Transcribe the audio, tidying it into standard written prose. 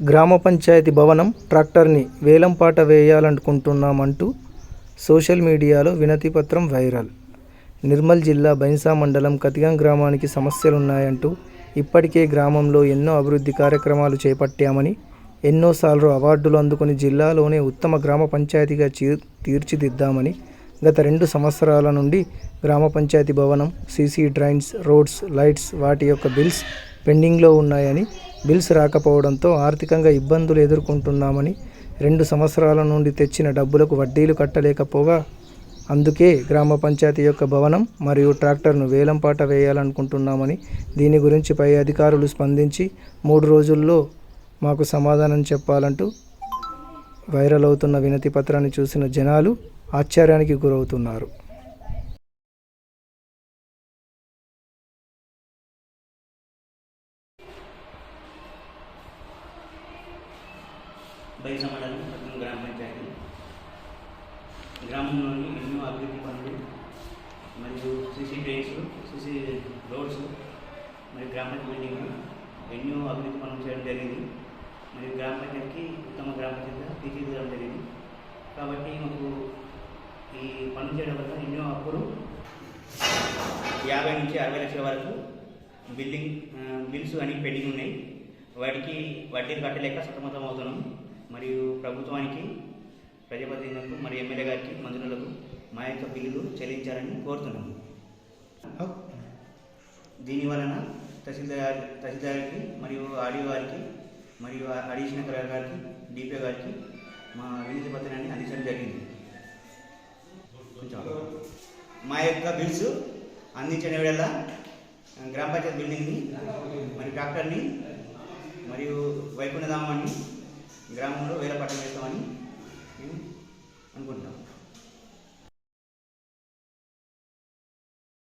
గ్రామ పంచాయతీ భవనం ట్రాక్టర్ని వేలంపాట వేయాలనుకుంటున్నామంటూ సోషల్ మీడియాలో వినతిపత్రం వైరల్. నిర్మల్ జిల్లా బైంసా మండలం కతిగం గ్రామానికి సమస్యలున్నాయంటూ ఇప్పటికే గ్రామంలో ఎన్నో అభివృద్ధి కార్యక్రమాలు చేపట్టామని, ఎన్నోసార్లు అవార్డులు అందుకుని జిల్లాలోనే ఉత్తమ గ్రామ పంచాయతీగా తీర్చిదిద్దామని, గత 2 సంవత్సరాల నుండి గ్రామ పంచాయతీ భవనం, సీసీ డ్రైన్స్, రోడ్స్, లైట్స్ వాటి యొక్క బిల్స్ పెండింగ్లో ఉన్నాయని, బిల్స్ రాకపోవడంతో ఆర్థికంగా ఇబ్బందులు ఎదుర్కొంటున్నామని, 2 సంవత్సరాల నుండి తెచ్చిన డబ్బులకు వడ్డీలు కట్టలేకపోగా, అందుకే గ్రామ పంచాయతీ యొక్క భవనం మరియు ట్రాక్టర్ను వేలంపాట వేయాలనుకుంటున్నామని, దీని గురించి పై అధికారులు స్పందించి 3 రోజుల్లో మాకు సమాధానం చెప్పాలంటూ వైరల్ అవుతున్న వినతి పత్రాన్ని చూసిన జనాలు ఆశ్చర్యానికి గురవుతున్నారు. బైంసా మండలం గ్రామ పంచాయతీ గ్రామంలోని ఎన్నో అభివృద్ధి పనులు మరియు సీసీ డ్రైన్స్, సీసీ రోడ్స్ మరియు గ్రామ బిల్డింగ్ ఎన్నో అభివృద్ధి పనులు చేయడం జరిగింది. మరియు గ్రామ పంచాయతీకి ఉత్తమ గ్రామ పంచాయతీగా తీర్చిదిద్దడం జరిగింది. కాబట్టి మాకు ఈ పనులు చేయడం వల్ల ఎన్నో అప్పులు 50 నుంచి 60 లక్షల వరకు బిల్స్ అని పెండింగ్ ఉన్నాయి. వాటికి వడ్డీలు కట్టలేక సతమతం అవుతున్నాం. మరియు ప్రభుత్వానికి, ప్రజాప్రతినిధులకు మరియు ఎమ్మెల్యే గారికి, మంత్రులకు మా యొక్క బిల్లులు చెల్లించాలని కోరుతున్నాము. దీని వలన తహసీల్దార్కి మరియు ఆడియో గారికి మరియు అడిషనల్ కలెక్టర్ గారికి, డిపిఓ గారికి మా వినతి పత్రాన్ని అందించడం జరిగింది. మా యొక్క బిల్స్ అందించిన వేళ గ్రామ పంచాయతీ బిల్డింగ్ని మరియు ట్రాక్టర్ని మరియు వైకుంఠధామాన్ని గ్రామంలో వేలపాఠం చేస్తామని